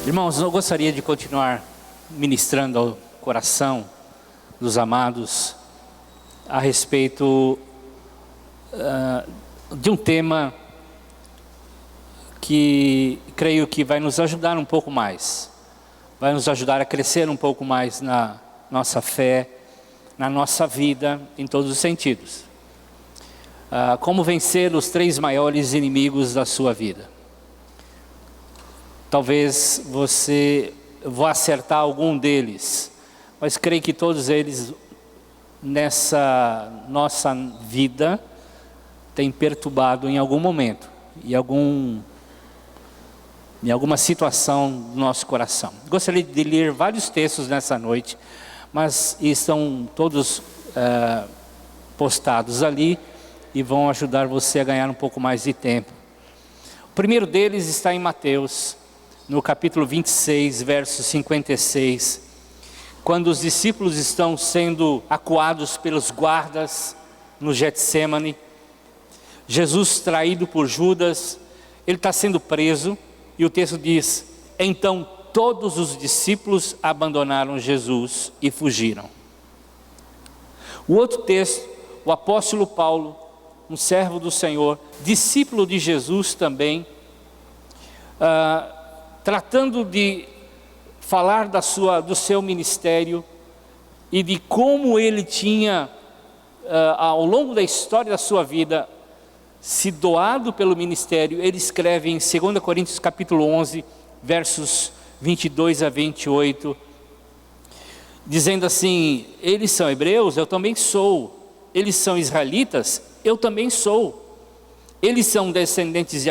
Irmãos, eu gostaria de continuar ministrando ao coração dos amados a respeito de um tema que creio que vai nos ajudar um pouco mais, vai nos ajudar a crescer um pouco mais na nossa fé, na nossa vida, em todos os sentidos. Como vencer os 3 maiores inimigos da sua vida. Talvez você vá acertar algum deles, mas creio que todos eles nessa nossa vida têm perturbado em algum momento, em alguma situação do nosso coração. Gostaria de ler vários textos nessa noite, mas estão todos postados ali e vão ajudar você a ganhar um pouco mais de tempo. O primeiro deles está em Mateus, no capítulo 26, verso 56, quando os discípulos estão sendo acuados pelos guardas no Getsêmani, Jesus traído por Judas, ele está sendo preso, e o texto diz: então todos os discípulos abandonaram Jesus e fugiram. O outro texto, o apóstolo Paulo, um servo do Senhor, discípulo de Jesus também, tratando de falar do seu ministério e de como ele tinha, ao longo da história da sua vida, se doado pelo ministério. Ele escreve em 2 Coríntios capítulo 11, versos 22 a 28, dizendo assim: eles são hebreus, eu também sou. Eles são israelitas, eu também sou. Eles são descendentes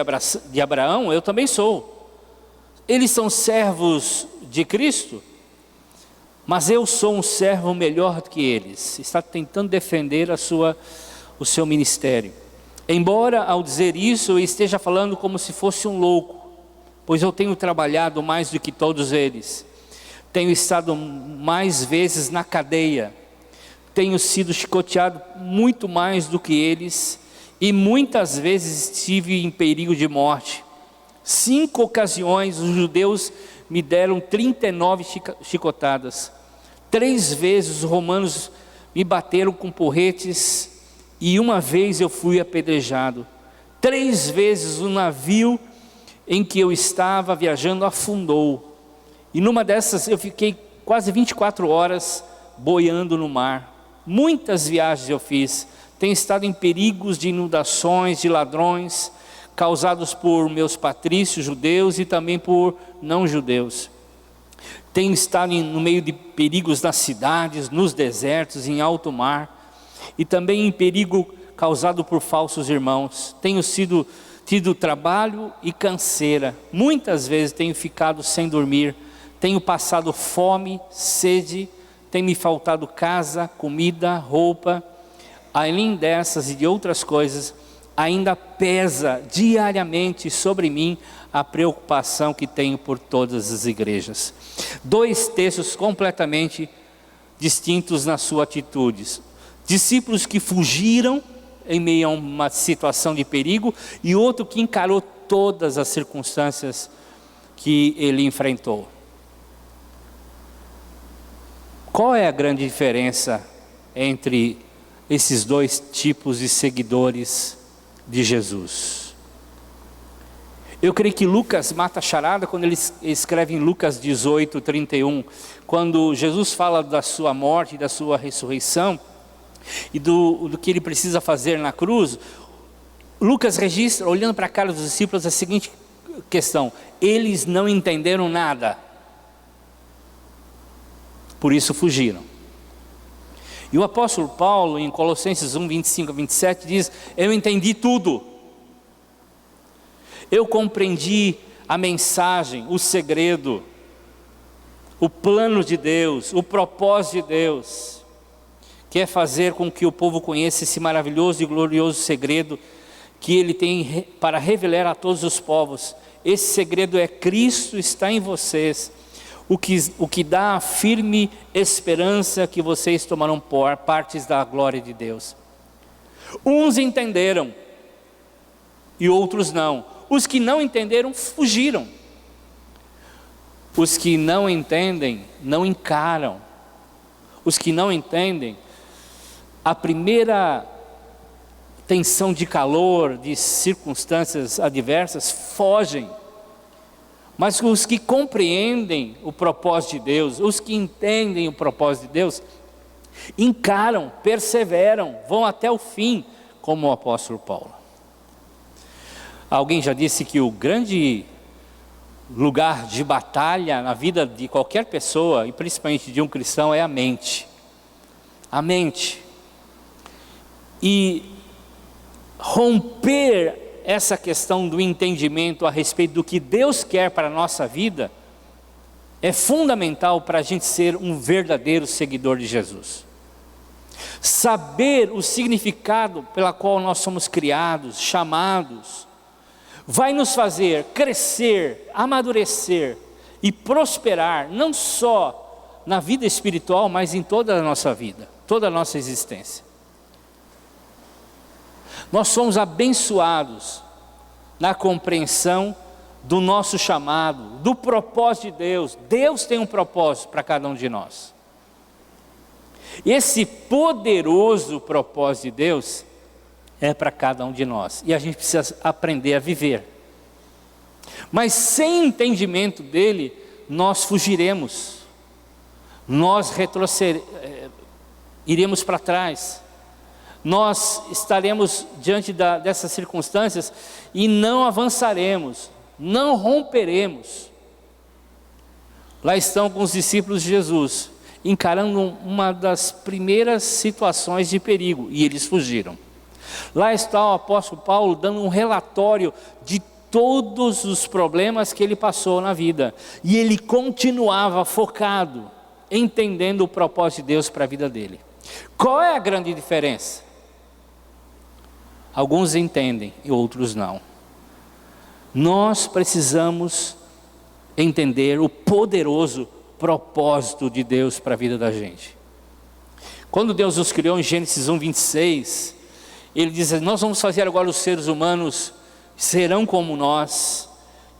de Abraão, eu também sou. Eles são servos de Cristo, mas eu sou um servo melhor do que eles. Está tentando defender o seu ministério. Embora ao dizer isso eu esteja falando como se fosse um louco, pois eu tenho trabalhado mais do que todos eles. Tenho estado mais vezes na cadeia. Tenho sido chicoteado muito mais do que eles, e muitas vezes estive em perigo de morte. 5 ocasiões os judeus me deram 39 chicotadas. 3 vezes os romanos me bateram com porretes, e uma vez eu fui apedrejado. 3 vezes o navio em que eu estava viajando afundou, e numa dessas eu fiquei quase 24 horas boiando no mar. Muitas viagens eu fiz, tenho estado em perigos de inundações, de ladrões, causados por meus patrícios judeus e também por não judeus. Tenho estado no meio de perigos nas cidades, nos desertos, em alto mar, e também em perigo causado por falsos irmãos. Tenho tido trabalho e canseira. Muitas vezes tenho ficado sem dormir. Tenho passado fome, sede, tem me faltado casa, comida, roupa. Além dessas e de outras coisas, ainda pesa diariamente sobre mim a preocupação que tenho por todas as igrejas. 2 textos completamente distintos nas suas atitudes. Discípulos que fugiram em meio a uma situação de perigo, e outro que encarou todas as circunstâncias que ele enfrentou. Qual é a grande diferença entre esses 2 tipos de seguidores de Jesus? Eu creio que Lucas mata a charada quando ele escreve em Lucas 18, 31, quando Jesus fala da sua morte, da sua ressurreição e do que ele precisa fazer na cruz. Lucas registra, olhando para a cara dos discípulos, a seguinte questão: eles não entenderam nada, por isso fugiram. E o apóstolo Paulo, em Colossenses 1, 25 a 27, diz: eu entendi tudo. Eu compreendi a mensagem, o segredo, o plano de Deus, o propósito de Deus, que é fazer com que o povo conheça esse maravilhoso e glorioso segredo que Ele tem para revelar a todos os povos. Esse segredo é: Cristo está em vocês, o que dá a firme esperança que vocês tomarão partes da glória de Deus. Uns entenderam e outros não. Os que não entenderam fugiram. Os que não entendem, não encaram. Os que não entendem, a primeira tensão de calor, de circunstâncias adversas, fogem. Mas os que compreendem o propósito de Deus, os que entendem o propósito de Deus, encaram, perseveram, vão até o fim, como o apóstolo Paulo. Alguém já disse que o grande lugar de batalha na vida de qualquer pessoa, e principalmente de um cristão, é a mente. A mente. E romper essa questão do entendimento a respeito do que Deus quer para a nossa vida é fundamental para a gente ser um verdadeiro seguidor de Jesus. Saber o significado pela qual nós somos criados, chamados, vai nos fazer crescer, amadurecer e prosperar, não só na vida espiritual, mas em toda a nossa vida, toda a nossa existência. Nós somos abençoados na compreensão do nosso chamado, do propósito de Deus. Deus tem um propósito para cada um de nós. Esse poderoso propósito de Deus é para cada um de nós, e a gente precisa aprender a viver. Mas sem entendimento dele, nós fugiremos, nós iremos para trás, nós estaremos diante dessas circunstâncias e não avançaremos, não romperemos. Lá estão com os discípulos de Jesus, encarando uma das primeiras situações de perigo, e eles fugiram. Lá está o apóstolo Paulo dando um relatório de todos os problemas que ele passou na vida, e ele continuava focado, entendendo o propósito de Deus para a vida dele. Qual é a grande diferença? Alguns entendem e outros não. Nós precisamos entender o poderoso propósito de Deus para a vida da gente. Quando Deus nos criou em Gênesis 1:26, Ele diz: nós vamos fazer agora os seres humanos, serão como nós,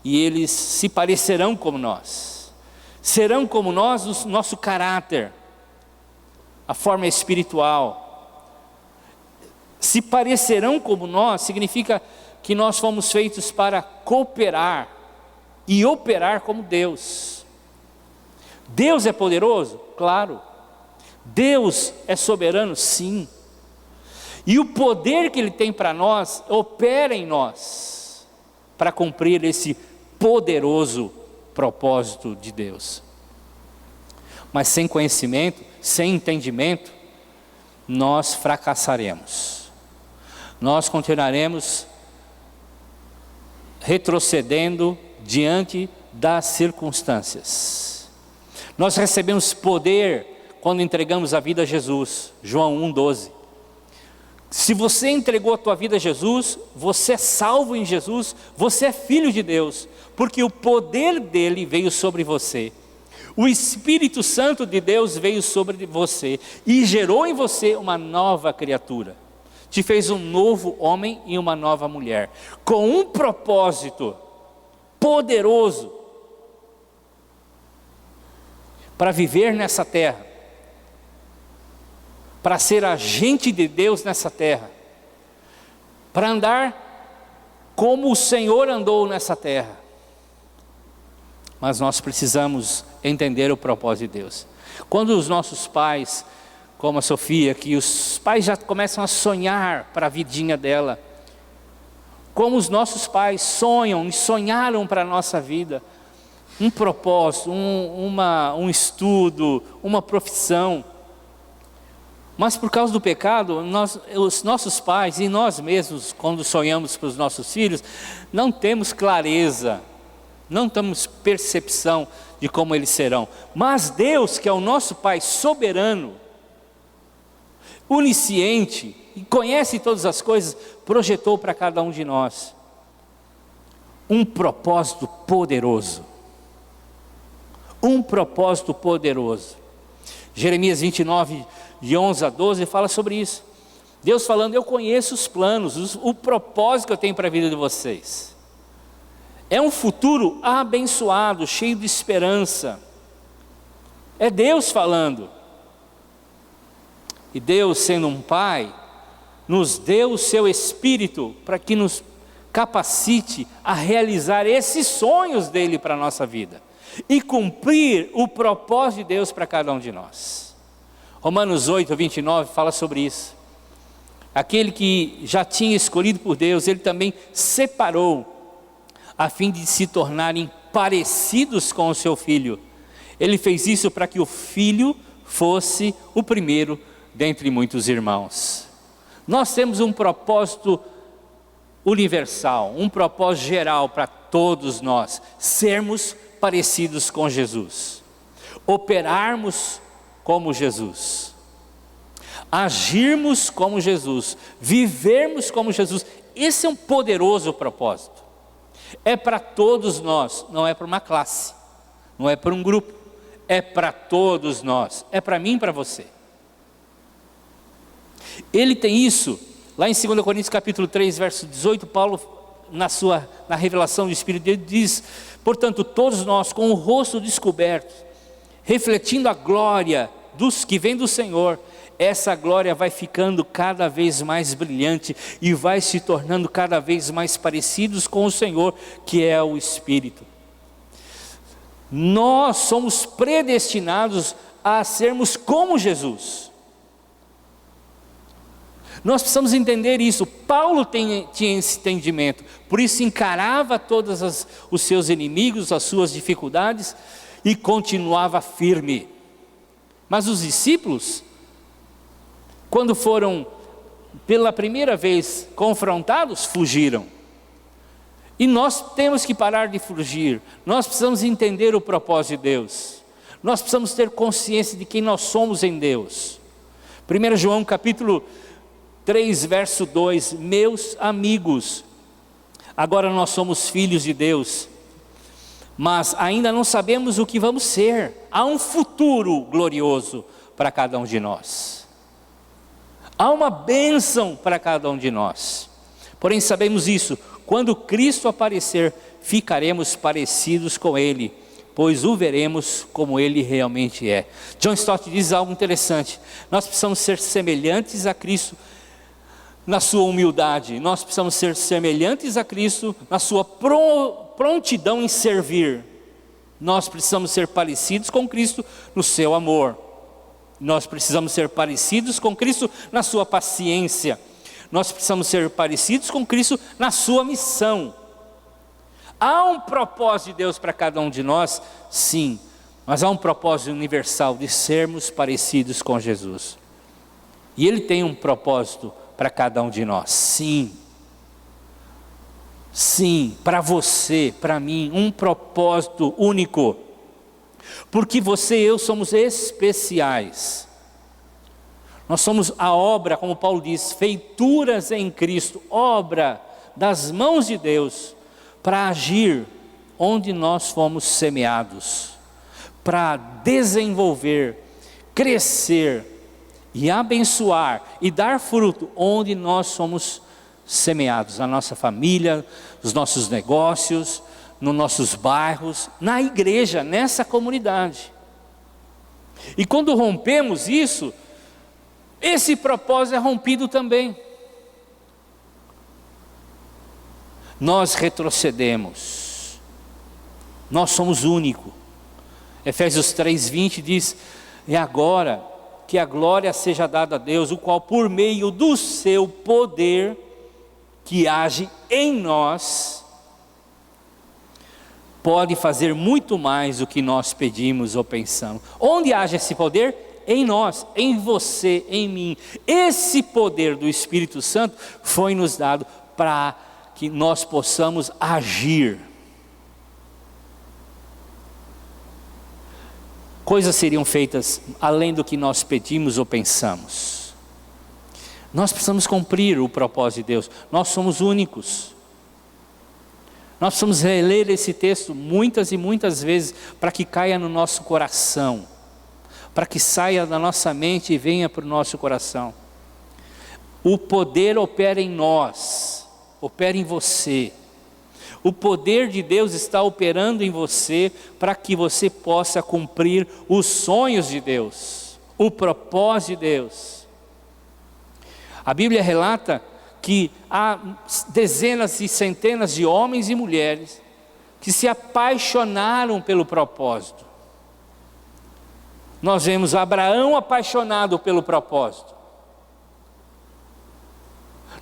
e eles se parecerão como nós. Serão como nós o nosso caráter, a forma espiritual. Se parecerão como nós, significa que nós fomos feitos para cooperar e operar como Deus. Deus é poderoso? Claro. Deus é soberano? Sim. E o poder que Ele tem para nós, opera em nós, para cumprir esse poderoso propósito de Deus. Mas sem conhecimento, sem entendimento, nós fracassaremos. Nós continuaremos retrocedendo diante das circunstâncias. Nós recebemos poder quando entregamos a vida a Jesus, João 1:12. Se você entregou a tua vida a Jesus, você é salvo em Jesus, você é filho de Deus, porque o poder dele veio sobre você. O Espírito Santo de Deus veio sobre você e gerou em você uma nova criatura. Te fez um novo homem e uma nova mulher, com um propósito poderoso para viver nessa terra, para ser agente de Deus nessa terra, para andar como o Senhor andou nessa terra. Mas nós precisamos entender o propósito de Deus. Quando os nossos pais, como a Sofia, que os pais já começam a sonhar para a vidinha dela, como os nossos pais sonham e sonharam para a nossa vida, um propósito, um estudo, uma profissão. Mas por causa do pecado, os nossos pais e nós mesmos, quando sonhamos para os nossos filhos, não temos clareza, não temos percepção de como eles serão. Mas Deus, que é o nosso Pai soberano, onisciente e conhece todas as coisas, projetou para cada um de nós um propósito poderoso. Um propósito poderoso. Jeremias 29, de 11 a 12, fala sobre isso. Deus falando: eu conheço os planos, o propósito que eu tenho para a vida de vocês. É um futuro abençoado, cheio de esperança. É Deus falando. E Deus, sendo um Pai, nos deu o seu Espírito para que nos capacite a realizar esses sonhos dele para a nossa vida e cumprir o propósito de Deus para cada um de nós. Romanos 8, 29 fala sobre isso. Aquele que já tinha escolhido por Deus, ele também separou, a fim de se tornarem parecidos com o seu Filho. Ele fez isso para que o Filho fosse o primeiro dentre muitos irmãos. Nós temos um propósito universal, um propósito geral para todos nós: sermos parecidos com Jesus, operarmos como Jesus, agirmos como Jesus, vivermos como Jesus. Esse é um poderoso propósito. É para todos nós, não é para uma classe, não é para um grupo, é para todos nós, é para mim e para você. Ele tem isso, lá em 2 Coríntios capítulo 3, verso 18, Paulo, na revelação do Espírito dele, diz: portanto, todos nós com o rosto descoberto, refletindo a glória dos que vem do Senhor, essa glória vai ficando cada vez mais brilhante e vai se tornando cada vez mais parecidos com o Senhor, que é o Espírito. Nós somos predestinados a sermos como Jesus. Nós precisamos entender isso. Paulo tinha esse entendimento, por isso encarava todos os seus inimigos, as suas dificuldades, e continuava firme. Mas os discípulos, quando foram pela primeira vez confrontados, fugiram. E nós temos que parar de fugir. Nós precisamos entender o propósito de Deus. Nós precisamos ter consciência de quem nós somos em Deus. 1 João capítulo 3, verso 2: meus amigos, agora nós somos filhos de Deus, mas ainda não sabemos o que vamos ser. Há um futuro glorioso para cada um de nós. Há uma bênção para cada um de nós. Porém sabemos isso: quando Cristo aparecer, ficaremos parecidos com Ele, pois o veremos como Ele realmente é. John Stott diz algo interessante: nós precisamos ser semelhantes a Cristo na sua humildade, nós precisamos ser semelhantes a Cristo na sua prontidão em servir, nós precisamos ser parecidos com Cristo no seu amor, nós precisamos ser parecidos com Cristo na sua paciência, nós precisamos ser parecidos com Cristo na sua missão. Há um propósito de Deus para cada um de nós, sim, mas há um propósito universal de sermos parecidos com Jesus. E Ele tem um propósito para cada um de nós, sim. Sim, para você, para mim, um propósito único. Porque você e eu somos especiais. Nós somos a obra, como Paulo diz, feituras em Cristo, obra das mãos de Deus, para agir onde nós fomos semeados, para desenvolver, crescer e abençoar e dar fruto onde nós somos semeados, na nossa família, nos nossos negócios, nos nossos bairros, na igreja, nessa comunidade. E quando rompemos isso, esse propósito é rompido também. Nós retrocedemos, nós somos únicos. Efésios 3:20 diz: e agora que a glória seja dada a Deus, o qual por meio do seu poder, que age em nós, pode fazer muito mais do que nós pedimos ou pensamos. Onde age esse poder? Em nós, em você, em mim. Esse poder do Espírito Santo foi nos dado para que nós possamos agir. Coisas seriam feitas além do que nós pedimos ou pensamos. Nós precisamos cumprir o propósito de Deus. Nós somos únicos. Nós precisamos reler esse texto muitas e muitas vezes para que caia no nosso coração, para que saia da nossa mente e venha para o nosso coração. O poder opera em nós, opera em você. O poder de Deus está operando em você para que você possa cumprir os sonhos de Deus, o propósito de Deus. A Bíblia relata que há dezenas e centenas de homens e mulheres que se apaixonaram pelo propósito. Nós vemos Abraão apaixonado pelo propósito.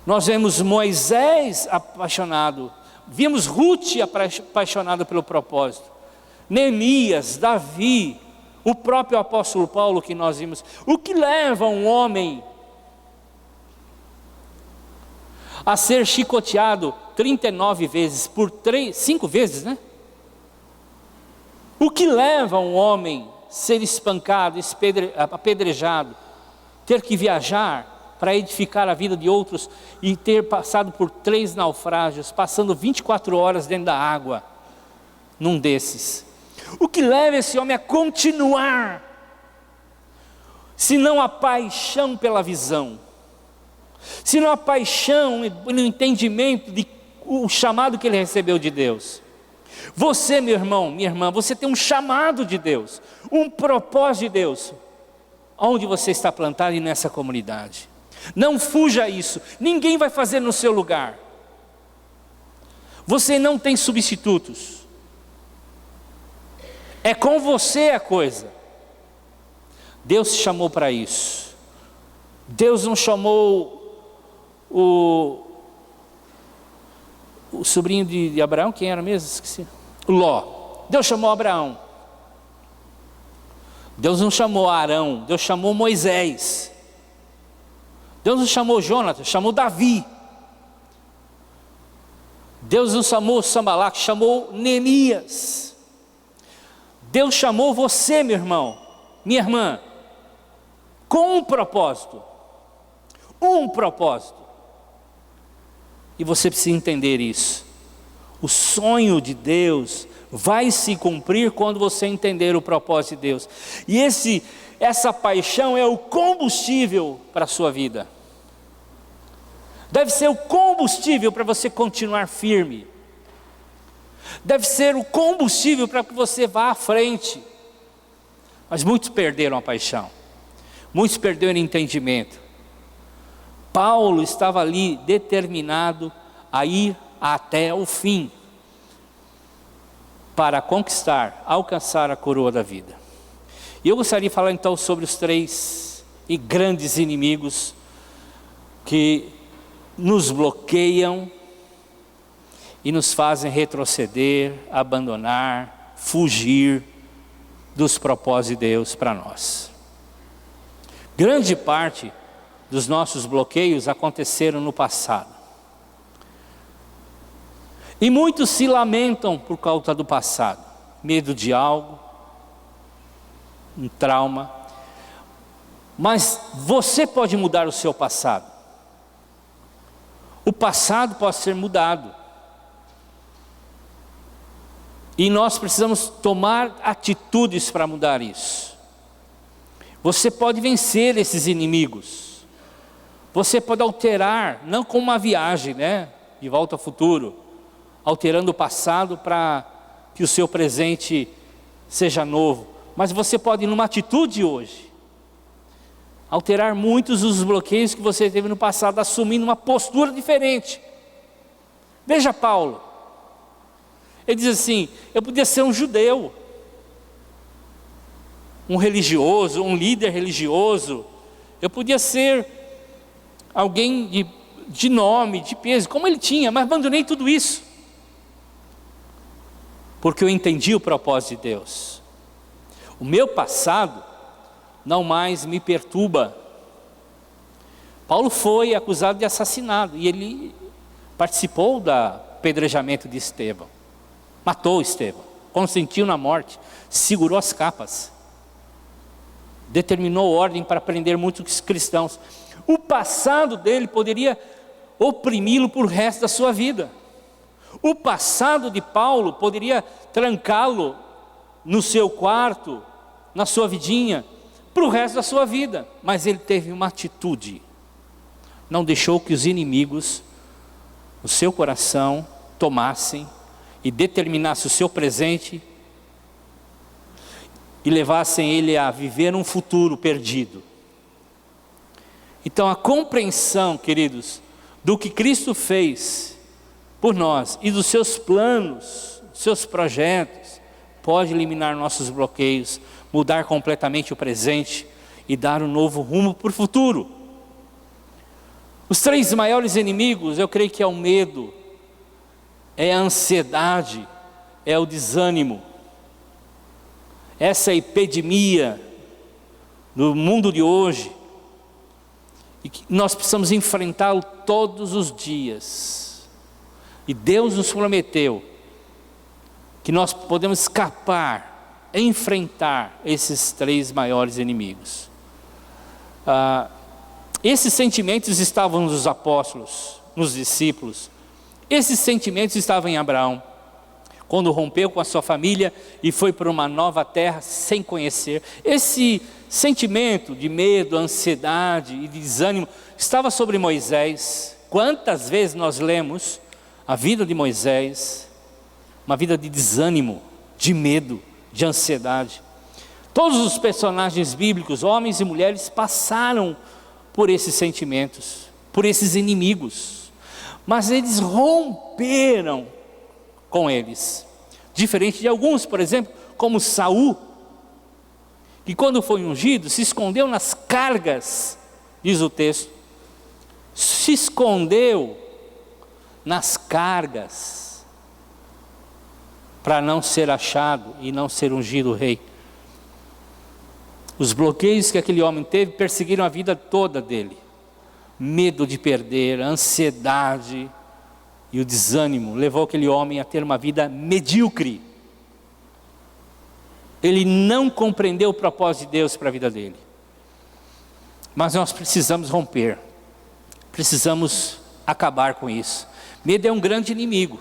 Nós vemos Moisés apaixonado. Vimos Ruth apaixonada pelo propósito. Neemias, Davi, o próprio apóstolo Paulo que nós vimos. O que leva um homem a ser chicoteado 39 vezes por 5 vezes, né? O que leva um homem a ser espancado, apedrejado, ter que viajar para edificar a vida de outros e ter passado por 3 naufrágios, passando 24 horas dentro da água, num desses? O que leva esse homem a continuar, se não a paixão pela visão, se não a paixão no entendimento de o chamado que ele recebeu de Deus? Você, meu irmão, minha irmã, você tem um chamado de Deus, um propósito de Deus, onde você está plantado e nessa comunidade. Não fuja isso, ninguém vai fazer no seu lugar. Você não tem substitutos. É com você a coisa. Deus te chamou para isso. Deus não chamou o sobrinho de Abraão, quem era mesmo? Esqueci. Ló. Deus chamou Abraão. Deus não chamou Arão, Deus chamou Moisés. Deus não chamou Jonatas, chamou Davi. Deus não chamou Sambalaque, chamou Neemias. Deus chamou você, meu irmão, minha irmã, com um propósito. Um propósito. E você precisa entender isso. O sonho de Deus vai se cumprir quando você entender o propósito de Deus. E essa paixão é o combustível para a sua vida. Deve ser o combustível para você continuar firme. Deve ser o combustível para que você vá à frente. Mas muitos perderam a paixão. Muitos perderam o entendimento. Paulo estava ali determinado a ir até o fim, para conquistar, alcançar a coroa da vida. E eu gostaria de falar então sobre os 3 grandes inimigos que nos bloqueiam e nos fazem retroceder, abandonar, fugir dos propósitos de Deus para nós. Grande parte dos nossos bloqueios aconteceram no passado. E muitos se lamentam por causa do passado. Medo de algo, um trauma. Mas você pode mudar o seu passado. O passado pode ser mudado. E nós precisamos tomar atitudes para mudar isso. Você pode vencer esses inimigos. Você pode alterar, não como uma viagem, né? De volta ao futuro. Alterando o passado para que o seu presente seja novo. Mas você pode, numa atitude hoje, alterar muitos dos bloqueios que você teve no passado, assumindo uma postura diferente. Veja Paulo. Ele diz assim: eu podia ser um judeu, um religioso, um líder religioso. Eu podia ser alguém de nome, de peso, como ele tinha, mas abandonei tudo isso. Porque eu entendi o propósito de Deus. O meu passado não mais me perturba. Paulo foi acusado de assassinato e ele participou do apedrejamento de Estevão. Matou Estevão, consentiu na morte, segurou as capas. Determinou ordem para prender muitos cristãos. O passado dele poderia oprimi-lo por resto da sua vida. O passado de Paulo poderia trancá-lo no seu quarto, na sua vidinha, para o resto da sua vida. Mas ele teve uma atitude. Não deixou que os inimigos, o seu coração, tomassem e determinasse o seu presente e levassem ele a viver um futuro perdido. Então a compreensão, queridos, do que Cristo fez por nós e dos seus planos, seus projetos, pode eliminar nossos bloqueios, mudar completamente o presente e dar um novo rumo para o futuro. Os 3 maiores inimigos, eu creio que é o medo, é a ansiedade, é o desânimo. Essa epidemia no mundo de hoje, e que nós precisamos enfrentá-lo todos os dias. E Deus nos prometeu que nós podemos escapar, enfrentar esses 3 maiores inimigos. Esses sentimentos estavam nos apóstolos, nos discípulos. Esses sentimentos estavam em Abraão, quando rompeu com a sua família e foi para uma nova terra sem conhecer. Esse sentimento de medo, ansiedade e desânimo estava sobre Moisés. Quantas vezes nós lemos a vida de Moisés, uma vida de desânimo, de medo, de ansiedade. Todos os personagens bíblicos, homens e mulheres, passaram por esses sentimentos, por esses inimigos, mas eles romperam com eles. Diferente de alguns, por exemplo, como Saul, que quando foi ungido, se escondeu nas cargas, diz o texto, se escondeu nas cargas, para não ser achado e não ser ungido rei. Os bloqueios que aquele homem teve perseguiram a vida toda dele. Medo de perder, a ansiedade e o desânimo levou aquele homem a ter uma vida medíocre. Ele não compreendeu o propósito de Deus para a vida dele. Mas nós precisamos romper, precisamos acabar com isso. Medo é um grande inimigo,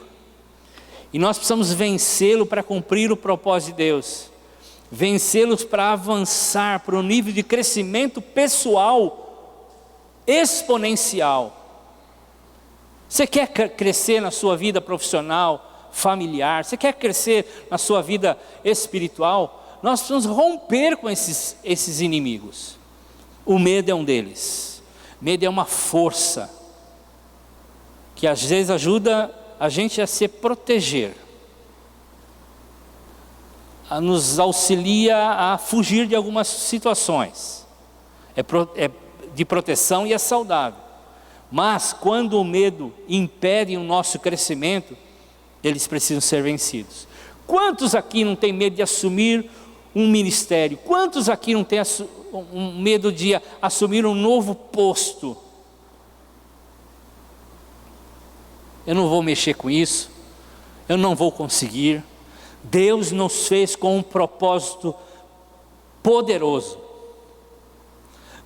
e nós precisamos vencê-lo para cumprir o propósito de Deus, vencê-los para avançar para um nível de crescimento pessoal exponencial. Você quer crescer na sua vida profissional, familiar, você quer crescer na sua vida espiritual? Nós precisamos romper com esses inimigos. O medo é um deles. Medo é uma força que às vezes ajuda a gente a se proteger, nos auxilia a fugir de algumas situações, é de proteção e é saudável. Mas quando o medo impede o nosso crescimento, eles precisam ser vencidos. Quantos aqui não têm medo de assumir um ministério? Quantos aqui não têm um medo de assumir um novo posto? Eu não vou mexer com isso, eu não vou conseguir. Deus nos fez com um propósito poderoso.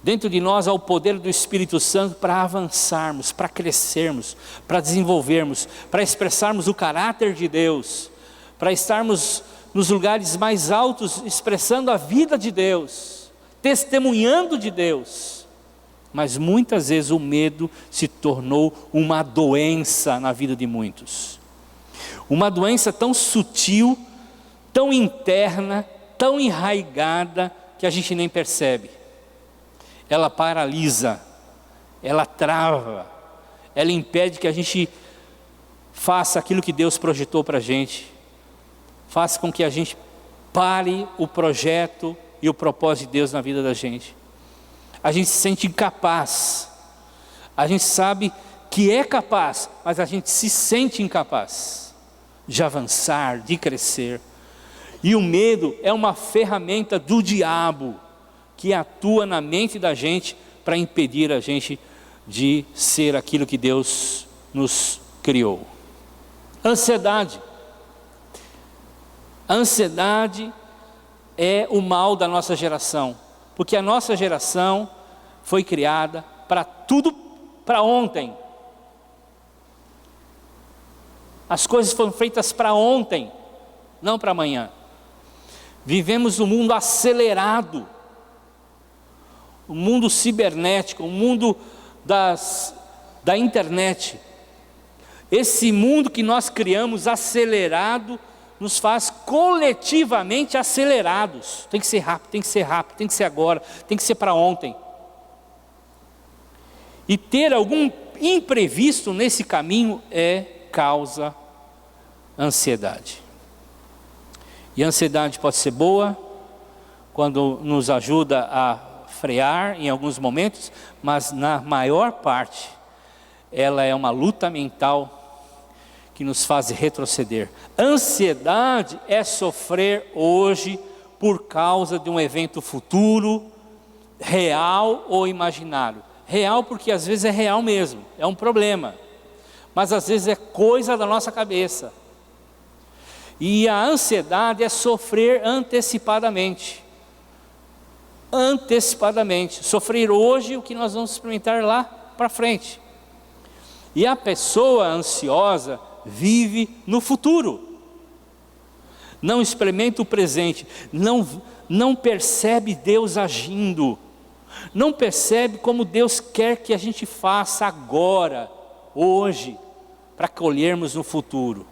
Dentro de nós há o poder do Espírito Santo para avançarmos, para crescermos, para desenvolvermos, para expressarmos o caráter de Deus, para estarmos nos lugares mais altos, expressando a vida de Deus, testemunhando de Deus. Mas muitas vezes o medo se tornou uma doença na vida de muitos. Uma doença tão sutil, tão interna, tão enraigada, que a gente nem percebe. Ela paralisa, ela trava, ela impede que a gente faça aquilo que Deus projetou para a gente. Faça com que a gente pare o projeto e o propósito de Deus na vida da gente. A gente se sente incapaz, a gente sabe que é capaz, mas a gente se sente incapaz de avançar, de crescer. E o medo é uma ferramenta do diabo, que atua na mente da gente para impedir a gente de ser aquilo que Deus nos criou. Ansiedade. A ansiedade é o mal da nossa geração, porque a nossa geração foi criada para tudo para ontem. As coisas foram feitas para ontem, não para amanhã. Vivemos um mundo acelerado, um mundo cibernético, um mundo da internet. Esse mundo que nós criamos acelerado, nos faz coletivamente acelerados. Tem que ser rápido, tem que ser rápido, tem que ser agora, tem que ser para ontem. E ter algum imprevisto nesse caminho causa ansiedade. E a ansiedade pode ser boa, quando nos ajuda a frear em alguns momentos, mas na maior parte, ela é uma luta mental que nos faz retroceder. Ansiedade é sofrer hoje por causa de um evento futuro, real ou imaginário. Real porque às vezes é real mesmo, é um problema, mas às vezes é coisa da nossa cabeça. E a ansiedade é sofrer antecipadamente. Antecipadamente, sofrer hoje o que nós vamos experimentar lá para frente. E a pessoa ansiosa vive no futuro, não experimenta o presente, não percebe Deus agindo, não percebe como Deus quer que a gente faça agora, hoje, para colhermos no futuro.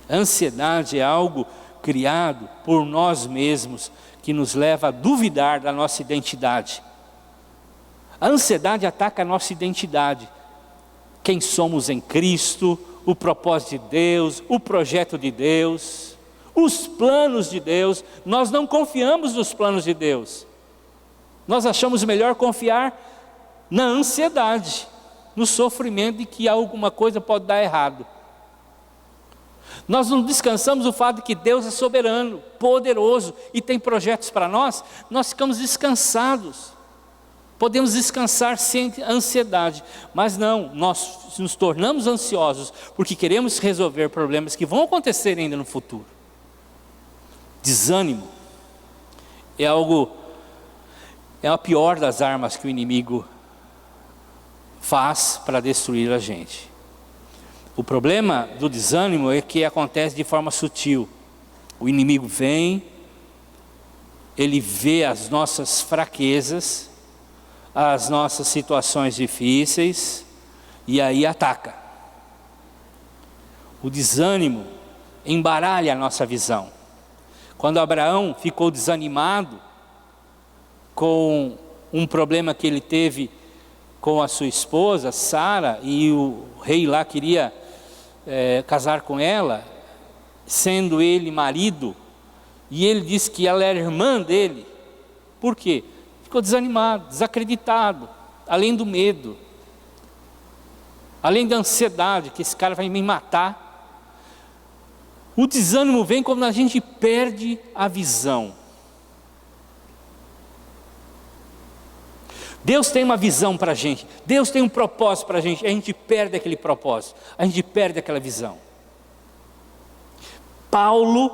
A ansiedade é algo criado por nós mesmos, que nos leva a duvidar da nossa identidade. A ansiedade ataca a nossa identidade. Quem somos em Cristo, o propósito de Deus, o projeto de Deus, os planos de Deus. Nós não confiamos nos planos de Deus. Nós achamos melhor confiar na ansiedade, no sofrimento de que alguma coisa pode dar errado. Nós não descansamos no fato de que Deus é soberano, poderoso e tem projetos para nós. Nós ficamos descansados. Podemos descansar sem ansiedade, mas não, nós nos tornamos ansiosos porque queremos resolver problemas que vão acontecer ainda no futuro. Desânimo é a pior das armas que o inimigo faz para destruir a gente. O problema do desânimo é que acontece de forma sutil. O inimigo vem, ele vê as nossas fraquezas, as nossas situações difíceis, e aí ataca. O desânimo embaralha a nossa visão. Quando Abraão ficou desanimado com um problema que ele teve com a sua esposa, Sara, e o rei lá queria casar com ela, sendo ele marido, e ele disse que ela era irmã dele. Por quê? Ficou desanimado, desacreditado, além do medo, além da ansiedade, que esse cara vai me matar. O desânimo vem quando a gente perde a visão. Deus tem uma visão para a gente, Deus tem um propósito para a gente perde aquele propósito, a gente perde aquela visão. Paulo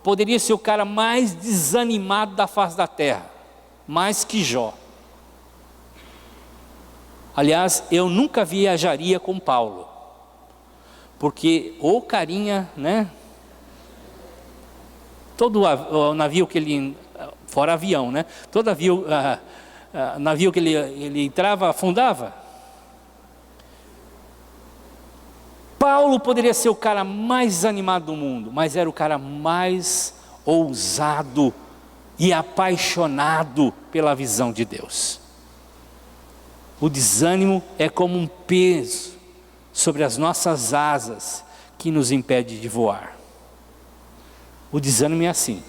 poderia ser o cara mais desanimado da face da terra, mais que Jó. Aliás, eu nunca viajaria com Paulo, porque o carinha, né? Todo o navio que ele, fora avião, né? Todo navio que ele entrava, afundava. Paulo poderia ser o cara mais desanimado do mundo, mas era o cara mais ousado e apaixonado pela visão de Deus. O desânimo é como um peso sobre as nossas asas que nos impede de voar. O desânimo é assim,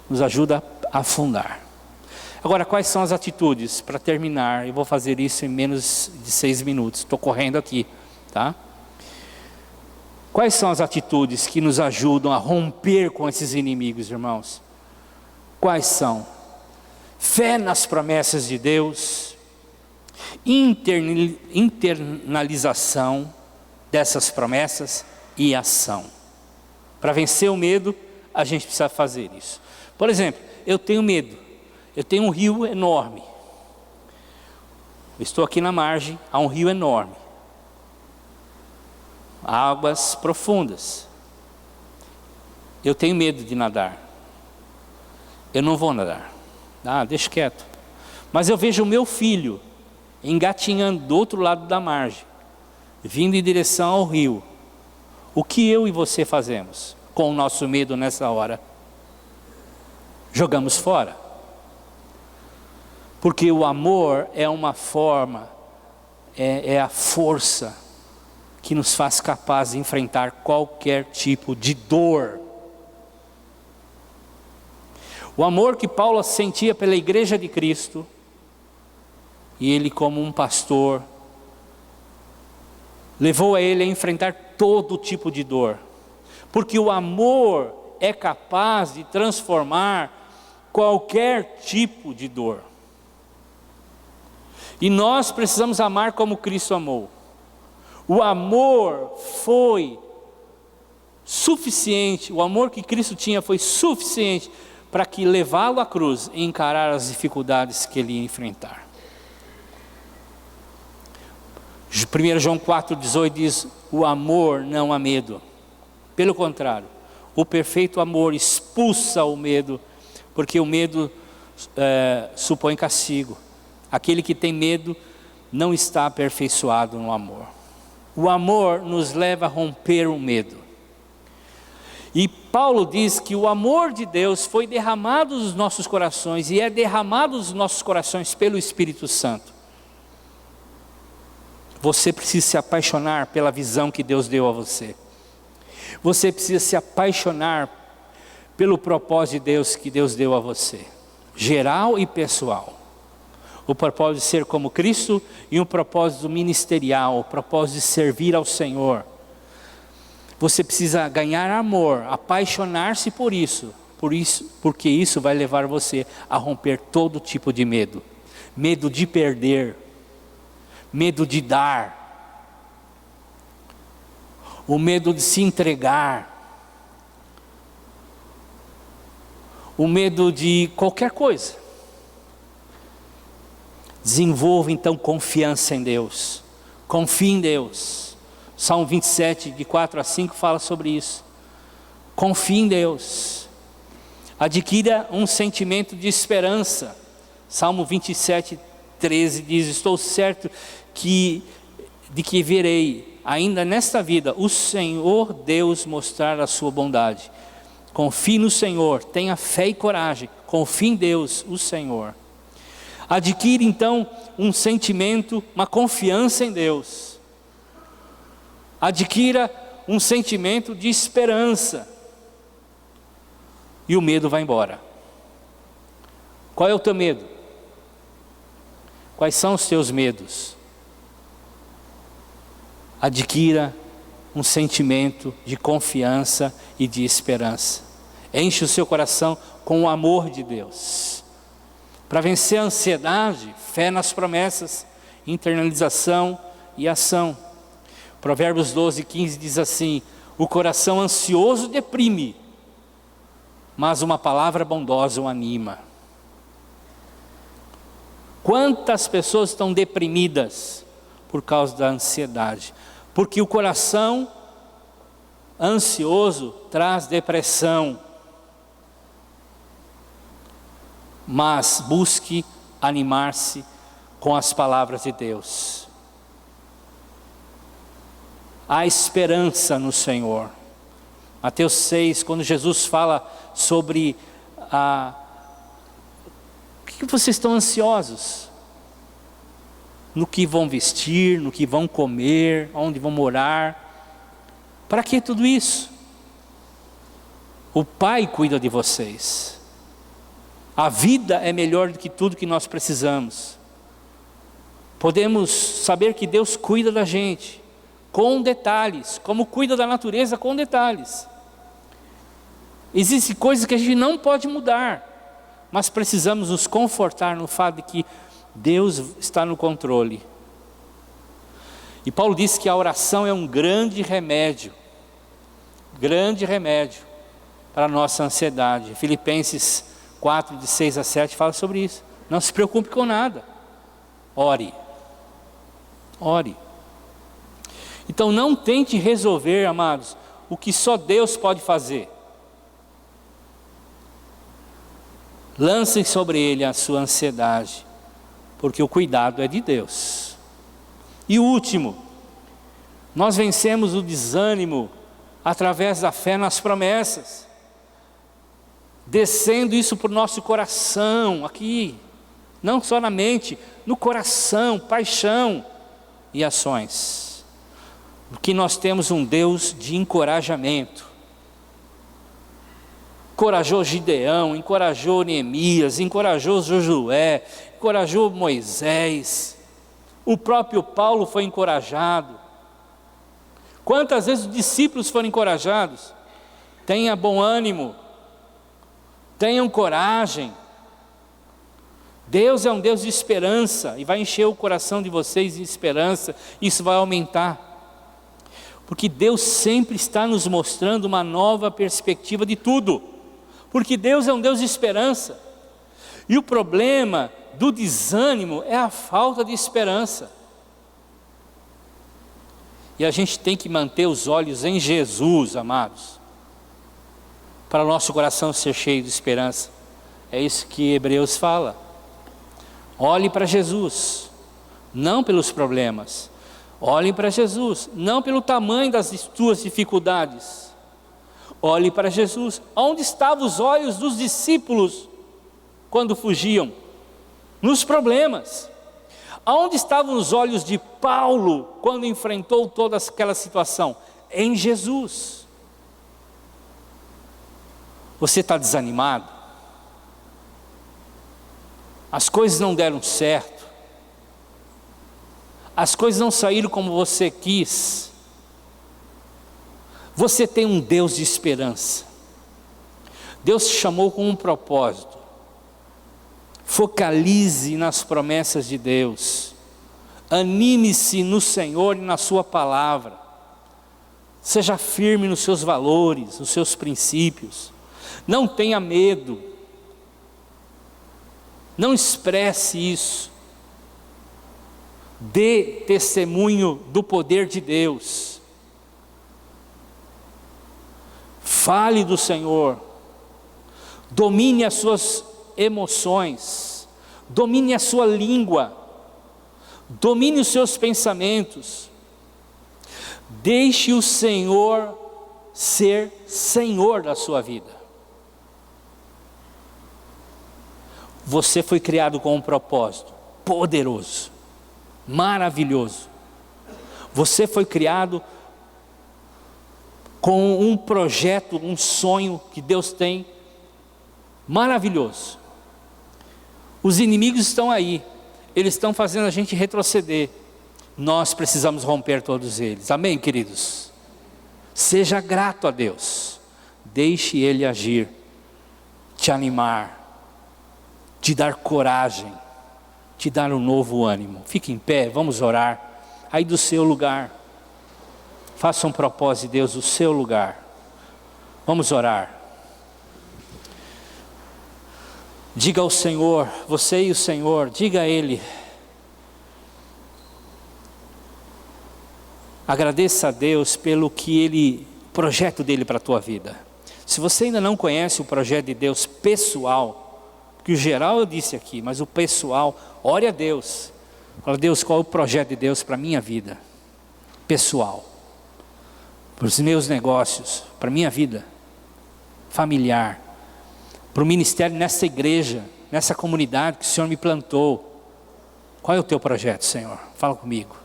nos ajuda a afundar. Agora, quais são as atitudes? Para terminar, eu vou fazer isso em menos de 6 minutos, estou correndo aqui, tá? Quais são as atitudes que nos ajudam a romper com esses inimigos, irmãos? Quais são? Fé nas promessas de Deus, internalização dessas promessas e ação. Para vencer o medo, a gente precisa fazer isso. Por exemplo, eu tenho medo. Eu tenho um rio enorme. Eu estou aqui na margem, há um rio enorme. Águas profundas. Eu tenho medo de nadar. Eu não vou nadar. Deixa quieto. Mas eu vejo o meu filho engatinhando do outro lado da margem. vindo em direção ao rio, o que eu e você fazemos com o nosso medo nessa hora? Jogamos fora. Porque o amor é uma forma, é a força que nos faz capazes de enfrentar qualquer tipo de dor. O amor que Paulo sentia pela igreja de Cristo, e ele como um pastor, levou a ele a enfrentar todo tipo de dor. Porque o amor é capaz de transformar qualquer tipo de dor. E nós precisamos amar como Cristo amou. O amor foi suficiente, o amor que Cristo tinha foi suficiente para que levá-lo à cruz e encarar as dificuldades que ele ia enfrentar. 1 João 4,18 diz: o amor não há medo. Pelo contrário, o perfeito amor expulsa o medo, porque o medo supõe castigo. Aquele que tem medo não está aperfeiçoado no amor. O amor nos leva a romper o medo. E Paulo diz que o amor de Deus foi derramado nos nossos corações, e é derramado nos nossos corações pelo Espírito Santo. Você precisa se apaixonar pela visão que Deus deu a você. Você precisa se apaixonar pelo propósito de Deus que Deus deu a você, geral e pessoal. O propósito de ser como Cristo e um propósito ministerial, o propósito de servir ao Senhor. Você precisa ganhar amor, apaixonar-se por isso, porque isso vai levar você a romper todo tipo de medo. Medo de perder, medo de dar, o medo de se entregar, o medo de qualquer coisa. Desenvolva então confiança em Deus, confie em Deus. Salmo 27, de 4 a 5 fala sobre isso. Confie em Deus, adquira um sentimento de esperança. Salmo 27, 13 diz: estou certo de que verei ainda nesta vida o Senhor Deus mostrar a sua bondade. Confie no Senhor, tenha fé e coragem, confie em Deus, o Senhor. Adquire então um sentimento, uma confiança em Deus. Adquira um sentimento de esperança. E o medo vai embora. Qual é o teu medo? Quais são os teus medos? Adquira um sentimento de confiança e de esperança. Enche o seu coração com o amor de Deus. Para vencer a ansiedade, fé nas promessas, internalização e ação. Provérbios 12, 15 diz assim: o coração ansioso deprime, mas uma palavra bondosa o anima. Quantas pessoas estão deprimidas por causa da ansiedade? Porque o coração ansioso traz depressão. Mas busque animar-se com as palavras de Deus. Há esperança no Senhor. Mateus 6, quando Jesus fala sobre o que vocês estão ansiosos? No que vão vestir, no que vão comer, onde vão morar. Para que tudo isso? O Pai cuida de vocês. A vida é melhor do que tudo que nós precisamos. Podemos saber que Deus cuida da gente, com detalhes, como cuida da natureza com detalhes. Existem coisas que a gente não pode mudar, mas precisamos nos confortar no fato de que Deus está no controle. E Paulo disse que a oração é um grande remédio para a nossa ansiedade. Filipenses 4, de 6 a 7 fala sobre isso. Não se preocupe com nada. Ore. Então não tente resolver, amados, o que só Deus pode fazer. Lancem sobre Ele a sua ansiedade, porque o cuidado é de Deus. E o último, Nós vencemos o desânimo através da fé nas promessas, descendo isso para o nosso coração, aqui, não só na mente, no coração, paixão e ações. Porque nós temos um Deus de encorajamento. Encorajou Gideão, encorajou Neemias, encorajou Josué, encorajou Moisés. O próprio Paulo foi encorajado. Quantas vezes os discípulos foram encorajados? Tenha bom ânimo, tenham coragem. Deus é um Deus de esperança e vai encher o coração de vocês de esperança. Isso vai aumentar. Porque Deus sempre está nos mostrando uma nova perspectiva de tudo. Porque Deus é um Deus de esperança. E o problema do desânimo é a falta de esperança. E a gente tem que manter os olhos em Jesus, amados, para o nosso coração ser cheio de esperança. É isso que Hebreus fala. Olhe para Jesus, não pelos problemas. Olhe para Jesus, não pelo tamanho das tuas dificuldades. Olhe para Jesus. Onde estavam os olhos dos discípulos quando fugiam? Nos problemas. Aonde estavam os olhos de Paulo quando enfrentou toda aquela situação? Em Jesus. Você está desanimado? As coisas não deram certo. As coisas não saíram como você quis. Você tem um Deus de esperança. Deus te chamou com um propósito. Focalize nas promessas de Deus. Anime-se no Senhor e na sua palavra. Seja firme nos seus valores, nos seus princípios. Não tenha medo. Não expresse isso. Dê testemunho do poder de Deus. Fale do Senhor. Domine as suas emoções. Domine a sua língua. Domine os seus pensamentos. Deixe o Senhor ser Senhor da sua vida. Você foi criado com um propósito poderoso, maravilhoso. Você foi criado com um projeto, um sonho que Deus tem, maravilhoso. Os inimigos estão aí, eles estão fazendo a gente retroceder. Nós precisamos romper todos eles, amém, queridos? Seja grato a Deus, deixe Ele agir, te animar, te dar coragem, te dar um novo ânimo. Fique em pé, vamos orar, aí do seu lugar, faça um propósito de Deus do seu lugar, vamos orar. Diga ao Senhor, você e o Senhor, diga a Ele, agradeça a Deus pelo que projeto dele para a tua vida. Se você ainda não conhece o projeto de Deus pessoal, porque o geral eu disse aqui, mas o pessoal, ore a Deus. Fala, Deus, qual é o projeto de Deus para a minha vida pessoal, para os meus negócios, para a minha vida familiar, para o ministério nessa igreja, nessa comunidade que o Senhor me plantou. Qual é o teu projeto, Senhor? Fala comigo.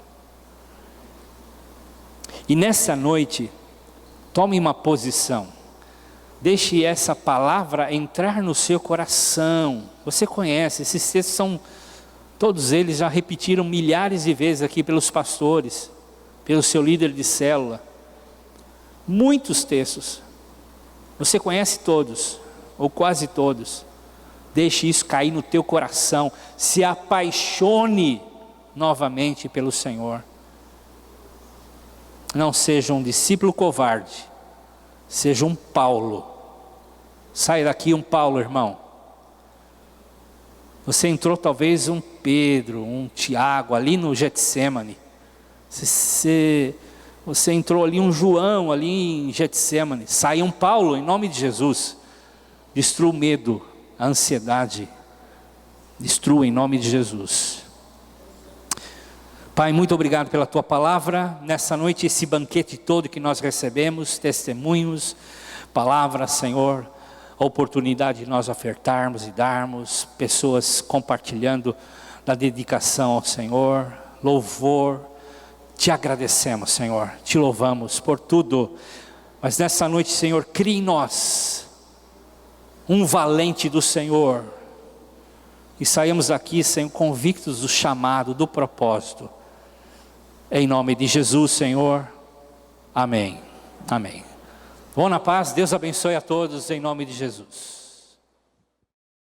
E nessa noite, tome uma posição. Deixe essa palavra entrar no seu coração. Você conhece, esses textos são, todos eles já repetiram milhares de vezes aqui pelos pastores, pelo seu líder de célula. Muitos textos. Você conhece todos, ou quase todos. Deixe isso cair no teu coração. Se apaixone novamente pelo Senhor. Não seja um discípulo covarde. Seja um Paulo. Sai daqui um Paulo, irmão. Você entrou talvez um Pedro, um Tiago, ali no Getsemane. Você entrou ali um João, ali em Getsemane. Sai um Paulo, em nome de Jesus. Destrua o medo, a ansiedade. Destrua em nome de Jesus. Pai, muito obrigado pela Tua palavra, nessa noite esse banquete todo que nós recebemos, testemunhos, palavras, Senhor, a oportunidade de nós ofertarmos e darmos, pessoas compartilhando da dedicação ao Senhor, louvor, Te agradecemos, Senhor, Te louvamos por tudo, mas nessa noite, Senhor, crie em nós um valente do Senhor, e saímos aqui, Senhor, convictos do chamado, do propósito, em nome de Jesus, Senhor, amém, amém. Vão na paz, Deus abençoe a todos, em nome de Jesus.